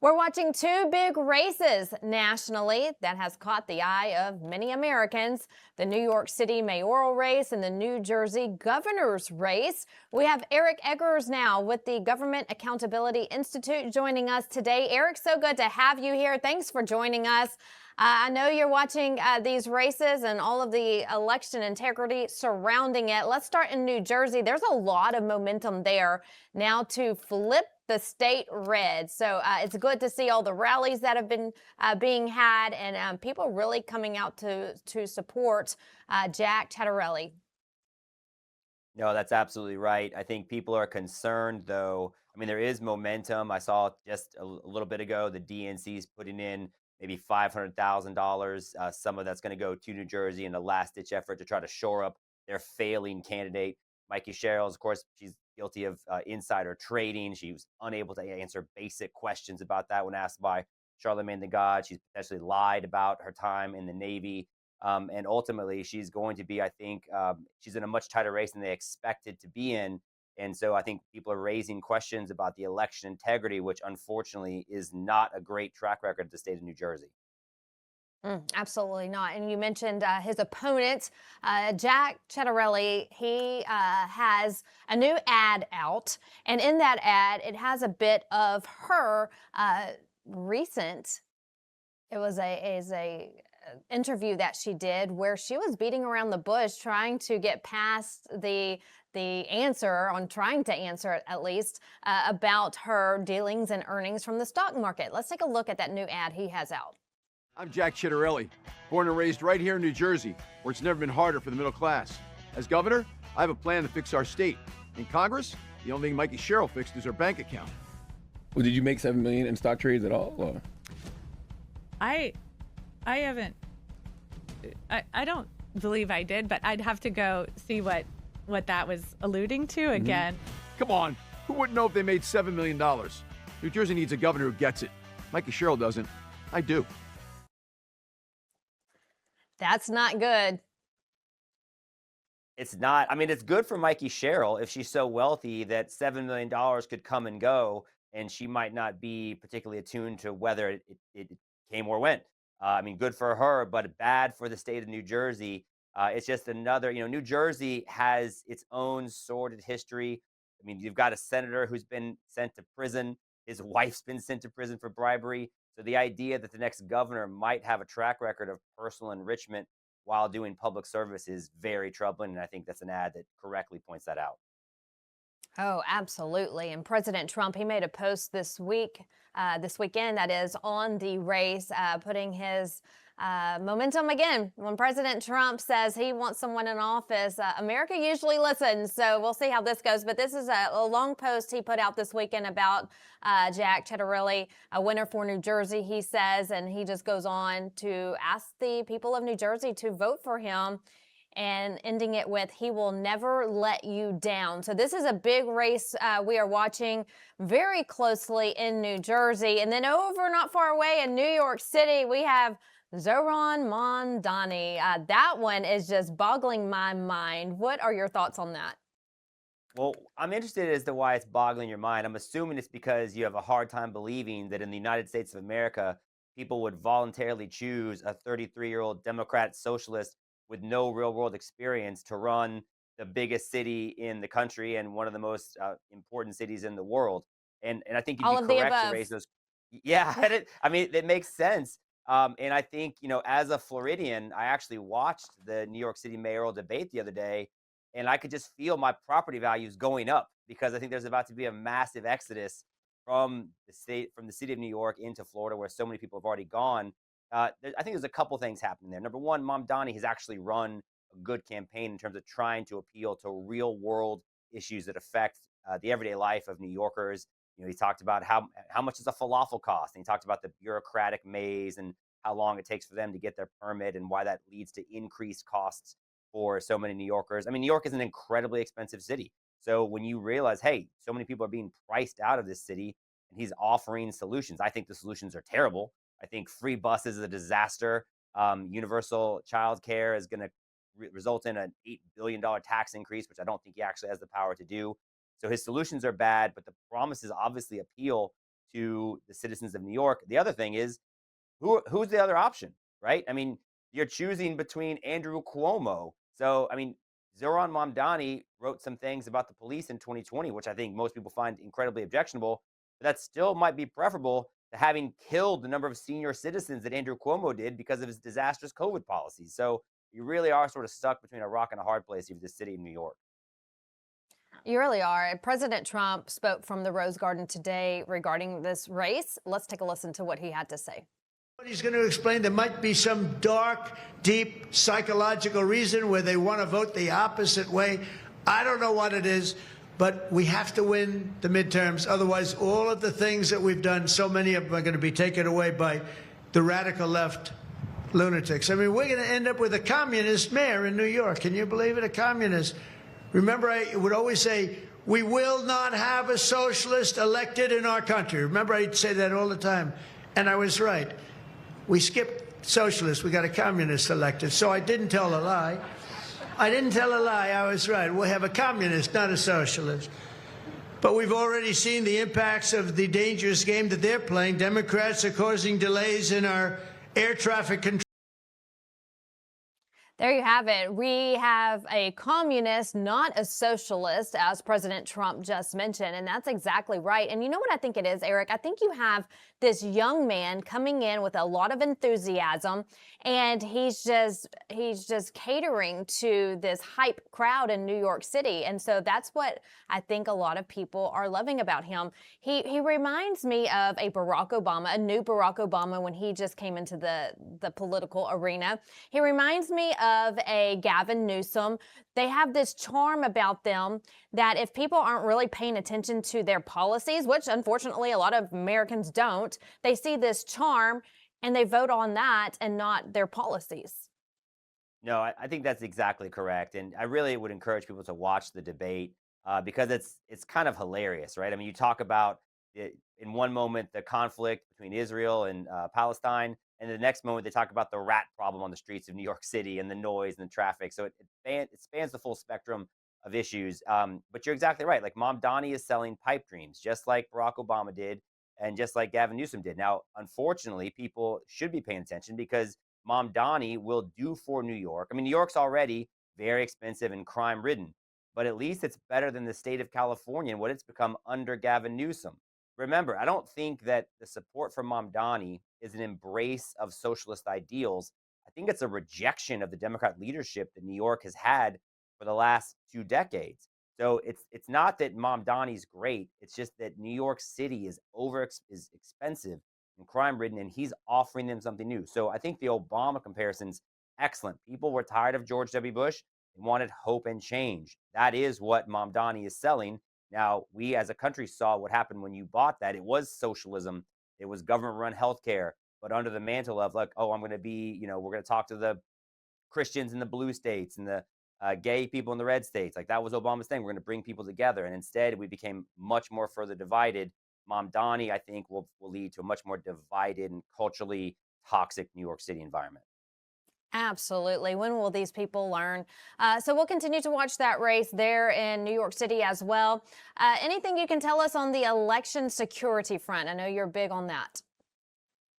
We're watching two big races nationally that has caught the eye of many Americans. The New York City mayoral race and the New Jersey governor's race. We have Eric Eggers now with the Government Accountability Institute joining us today. Eric, so good to have you here. Thanks for joining us. I know you're watching these races and all of the election integrity surrounding it. Let's start in New Jersey. There's a lot of momentum there now to flip the state red. So it's good to see all the rallies that have been being had and people really coming out to support Jack Ciattarelli. No, that's absolutely right. I think people are concerned, though. I mean, there is momentum. I saw just a little bit ago the DNC's putting in maybe $500,000. Some of that's going to go to New Jersey in a last-ditch effort to try to shore up their failing candidate. Mikie Sherrill, of course, she's guilty of insider trading. She was unable to answer basic questions about that when asked by Charlemagne the God. She's potentially lied about her time in the Navy. And ultimately, she's going to be, I think, she's in a much tighter race than they expected to be in. And so I think people are raising questions about the election integrity, which unfortunately is not a great track record of the state of New Jersey. Absolutely not. And you mentioned his opponent, Jack Ciattarelli. He has a new ad out. And in that ad, it has a bit of her recent. It was a interview that she did where she was beating around the bush trying to get past the answer on trying to answer it at least about her dealings and earnings from the stock market. Let's take a look at that new ad he has out. I'm Jack Ciattarelli, born and raised right here in New Jersey, where it's never been harder for the middle class. As governor, I have a plan to fix our state. In Congress, the only thing Mikie Sherrill fixed is her bank account. Well, did you make $7 million in stock trades at all? Or? I haven't. I don't believe I did, but I'd have to go see what that was alluding to again. Come on, who wouldn't know if they made $7 million? New Jersey needs a governor who gets it. Mikie Sherrill doesn't. I do. That's not good. It's not. I mean, it's good for Mikie Sherrill if she's so wealthy that $7 million could come and go, and she might not be particularly attuned to whether it came or went. I mean, good for her, but bad for the state of New Jersey. It's just another, New Jersey has its own sordid history. I mean, you've got a senator who's been sent to prison. His wife's been sent to prison for bribery. So the idea that the next governor might have a track record of personal enrichment while doing public service is very troubling. And I think that's an ad that correctly points that out. Oh, absolutely. And President Trump, he made a post this weekend, that is, on the race, putting his momentum again. When President Trump says he wants someone in office, America usually listens. So we'll see how this goes. But this is a long post he put out this weekend about Jack Ciattarelli, a winner for New Jersey, he says. And he just goes on to ask the people of New Jersey to vote for him, and ending it with, he will never let you down. So this is a big race we are watching very closely in New Jersey. And then over not far away in New York City, we have Zohran Mamdani. That one is just boggling my mind. What are your thoughts on that? Well, I'm interested as to why it's boggling your mind. I'm assuming it's because you have a hard time believing that in the United States of America, people would voluntarily choose a 33-year-old Democrat socialist with no real world experience to run the biggest city in the country and one of the most important cities in the world. And I think you'd All be of the correct to above. raise those. Yeah, I mean, it makes sense. And I think, as a Floridian, I actually watched the New York City mayoral debate the other day, and I could just feel my property values going up because I think there's about to be a massive exodus from the city of New York into Florida, where so many people have already gone. I think there's a couple things happening there. Number one, Mamdani has actually run a good campaign in terms of trying to appeal to real world issues that affect the everyday life of New Yorkers. He talked about how much does a falafel cost, and he talked about the bureaucratic maze and how long it takes for them to get their permit and why that leads to increased costs for so many New Yorkers. I mean, New York is an incredibly expensive city. So when you realize, hey, so many people are being priced out of this city, and he's offering solutions, I think the solutions are terrible. I think free buses is a disaster. Universal child care is going to result in an $8 billion tax increase, which I don't think he actually has the power to do. So his solutions are bad, but the promises obviously appeal to the citizens of New York. The other thing is, who's the other option, right? I mean, you're choosing between Andrew Cuomo. So, I mean, Zohran Mamdani wrote some things about the police in 2020, which I think most people find incredibly objectionable, but that still might be preferable to having killed the number of senior citizens that Andrew Cuomo did because of his disastrous COVID policies. So you really are sort of stuck between a rock and a hard place if the city of New York. You really are. President Trump spoke from the Rose Garden today regarding this race. Let's take a listen to what he had to say. He's going to explain there might be some dark, deep psychological reason where they want to vote the opposite way. I don't know what it is, but we have to win the midterms. Otherwise, all of the things that we've done, so many of them are going to be taken away by the radical left lunatics. I mean, we're going to end up with a communist mayor in New York. Can you believe it? A communist. Remember, I would always say, we will not have a socialist elected in our country. Remember, I'd say that all the time. And I was right. We skipped socialist. We got a communist elected. So I didn't tell a lie. I didn't tell a lie. I was right. We'll have a communist, not a socialist. But we've already seen the impacts of the dangerous game that they're playing. Democrats are causing delays in our air traffic control. There you have it. We have a communist, not a socialist, as President Trump just mentioned. And that's exactly right. And you know what I think it is, Eric? I think you have this young man coming in with a lot of enthusiasm, and he's just catering to this hype crowd in New York City. And so that's what I think a lot of people are loving about him. He reminds me of a Barack Obama, a new Barack Obama when he just came into the political arena. He reminds me of a Gavin Newsom. They have this charm about them that if people aren't really paying attention to their policies, which unfortunately a lot of Americans don't, they see this charm and they vote on that and not their policies. No, I think that's exactly correct. And I really would encourage people to watch the debate because it's kind of hilarious, right? I mean, you talk about it, in one moment, the conflict between Israel and Palestine, and the next moment they talk about the rat problem on the streets of New York City and the noise and the traffic. So it spans the full spectrum of issues. But you're exactly right. Like Mamdani is selling pipe dreams, just like Barack Obama did, and just like Gavin Newsom did. Now, unfortunately, people should be paying attention because Mamdani will do for New York. I mean, New York's already very expensive and crime-ridden, but at least it's better than the state of California and what it's become under Gavin Newsom. Remember, I don't think that the support for Mamdani is an embrace of socialist ideals. I think it's a rejection of the Democrat leadership that New York has had for the last 2 decades. So it's not that Mamdani's great. It's just that New York City is expensive and crime-ridden, and he's offering them something new. So I think the Obama comparison's excellent. People were tired of George W. Bush. They wanted hope and change. That is what Mamdani is selling. Now, we as a country saw what happened when you bought that. It was socialism. It was government-run healthcare, but under the mantle of like, oh, I'm going to be, we're going to talk to the Christians in the blue states and the gay people in the red states. Like that was Obama's thing. We're going to bring people together. And instead, we became much more further divided. Mamdani, I think, will lead to a much more divided and culturally toxic New York City environment. Absolutely. When will these people learn? So we'll continue to watch that race there in New York City as well. Anything you can tell us on the election security front? I know you're big on that.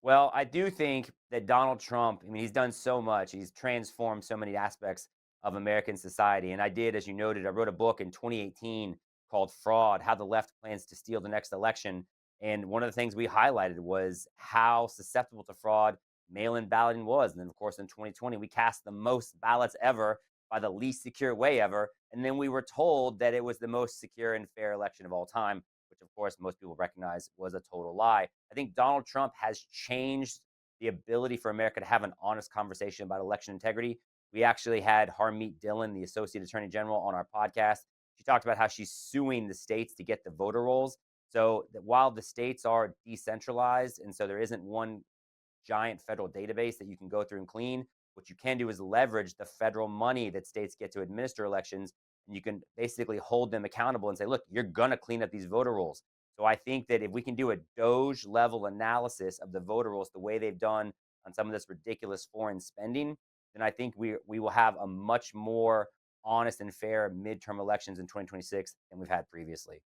Well, I do think that Donald Trump, I mean, he's done so much. He's transformed so many aspects of American society. And I did, as you noted, I wrote a book in 2018 called Fraud, How the Left Plans to Steal the Next Election. And one of the things we highlighted was how susceptible to fraud mail-in balloting was. And then, of course, in 2020, we cast the most ballots ever by the least secure way ever. And then we were told that it was the most secure and fair election of all time, which, of course, most people recognize was a total lie. I think Donald Trump has changed the ability for America to have an honest conversation about election integrity. We actually had Harmeet Dillon, the Associate Attorney General, on our podcast. She talked about how she's suing the states to get the voter rolls. So that while the states are decentralized, and so there isn't one giant federal database that you can go through and clean, what you can do is leverage the federal money that states get to administer elections, and you can basically hold them accountable and say, look, you're going to clean up these voter rolls. So I think that if we can do a Doge level analysis of the voter rolls the way they've done on some of this ridiculous foreign spending, then I think we will have a much more honest and fair midterm elections in 2026 than we've had previously.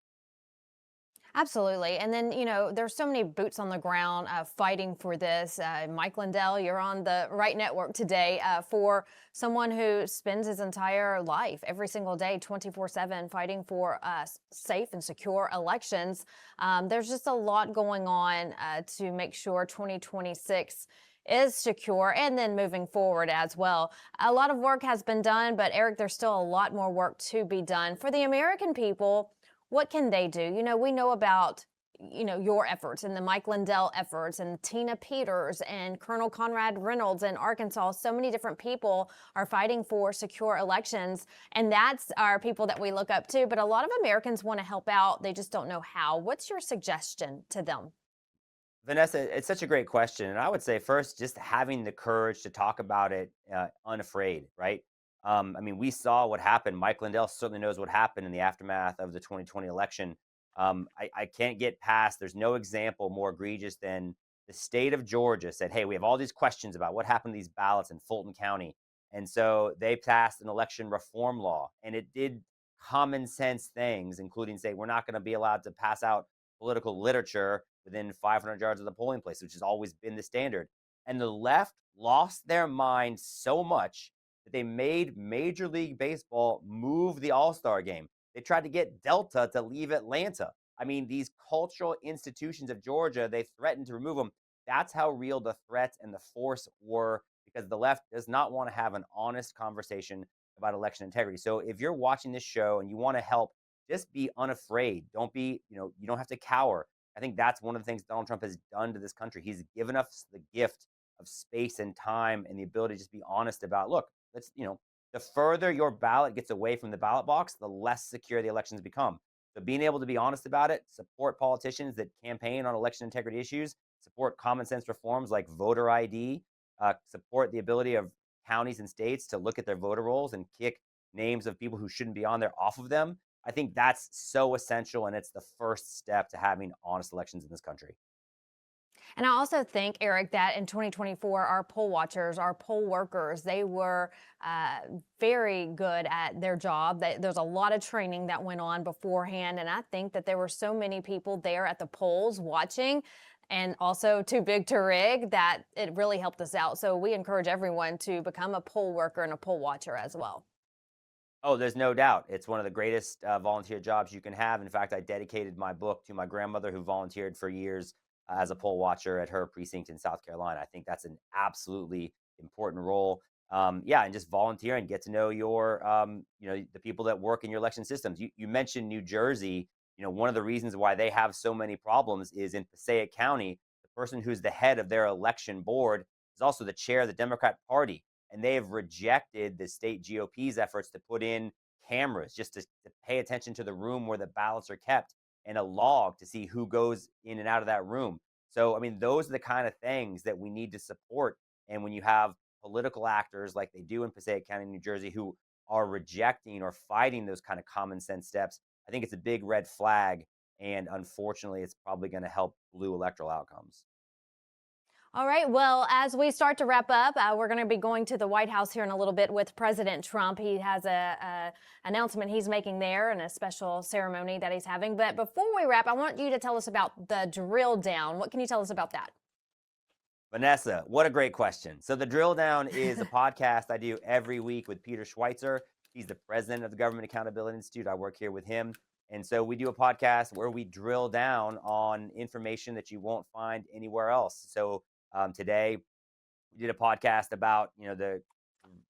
Absolutely. And then, there's so many boots on the ground fighting for this. Mike Lindell, you're on the right network today for someone who spends his entire life, every single day, 24/7, fighting for safe and secure elections. There's just a lot going on to make sure 2026 is secure, and then moving forward as well. A lot of work has been done, but Eric, there's still a lot more work to be done. For the American people, what can they do? We know about, your efforts and the Mike Lindell efforts and Tina Peters and Colonel Conrad Reynolds in Arkansas. So many different people are fighting for secure elections, and that's our people that we look up to. But a lot of Americans want to help out. They just don't know how. What's your suggestion to them? Vanessa, it's such a great question. And I would say first, just having the courage to talk about it unafraid, right? We saw what happened. Mike Lindell certainly knows what happened in the aftermath of the 2020 election. I can't get past, there's no example more egregious than the state of Georgia said, hey, we have all these questions about what happened to these ballots in Fulton County. And so they passed an election reform law, and it did common sense things, including say, we're not going to be allowed to pass out political literature within 500 yards of the polling place, which has always been the standard. And the left lost their mind so much that they made Major League Baseball move the All-Star game. They tried to get Delta to leave Atlanta. These cultural institutions of Georgia, they threatened to remove them. That's how real the threats and the force were, because the left does not want to have an honest conversation about election integrity. So if you're watching this show and you want to help, just be unafraid. Don't be, you don't have to cower. I think that's one of the things Donald Trump has done to this country. He's given us the gift of space and time and the ability to just be honest about, look, let's, the further your ballot gets away from the ballot box, the less secure the elections become. So being able to be honest about it, support politicians that campaign on election integrity issues, support common sense reforms like voter ID, support the ability of counties and states to look at their voter rolls and kick names of people who shouldn't be on there off of them. I think that's so essential, and it's the first step to having honest elections in this country. And I also think, Eric, that in 2024, our poll watchers, our poll workers, they were very good at their job. There's a lot of training that went on beforehand, and I think that there were so many people there at the polls watching, and also too big to rig, that it really helped us out. So we encourage everyone to become a poll worker and a poll watcher as well. Oh, there's no doubt. It's one of the greatest volunteer jobs you can have. In fact, I dedicated my book to my grandmother, who volunteered for years as a poll watcher at her precinct in South Carolina. I think that's an absolutely important role. And just volunteer and get to know your, the people that work in your election systems. You mentioned New Jersey. One of the reasons why they have so many problems is in Passaic County, the person who's the head of their election board is also the chair of the Democrat Party. And they have rejected the state GOP's efforts to put in cameras just to pay attention to the room where the ballots are kept, and a log to see who goes in and out of that room. So, those are the kind of things that we need to support. And when you have political actors like they do in Passaic County, New Jersey, who are rejecting or fighting those kind of common sense steps, I think it's a big red flag. And unfortunately, it's probably going to help blue electoral outcomes. All right. Well, as we start to wrap up, we're going to be going to the White House here in a little bit with President Trump. He has a announcement he's making there and a special ceremony that he's having. But before we wrap, I want you to tell us about the Drilldown. What can you tell us about that? Vanessa, what a great question. So the Drilldown is a podcast I do every week with Peter Schweizer. He's the president of the Government Accountability Institute. I work here with him. And so we do a podcast where we drill down on information that you won't find anywhere else. So today, we did a podcast about, the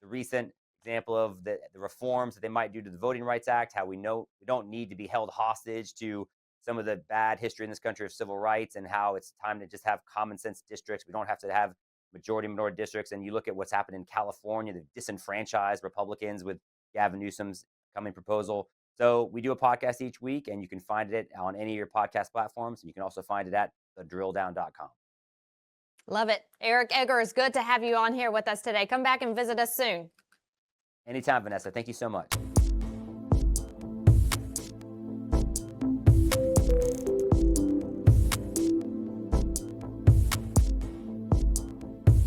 recent example of the reforms that they might do to the Voting Rights Act, how we know we don't need to be held hostage to some of the bad history in this country of civil rights, and how it's time to just have common sense districts. We don't have to have majority-minority districts. And you look at what's happened in California, they've disenfranchised Republicans with Gavin Newsom's coming proposal. So we do a podcast each week, and you can find it on any of your podcast platforms. And you can also find it at thedrilldown.com. Love it. Eric Egger, it's good to have you on here with us today. Come back and visit us soon. Anytime, Vanessa. Thank you so much.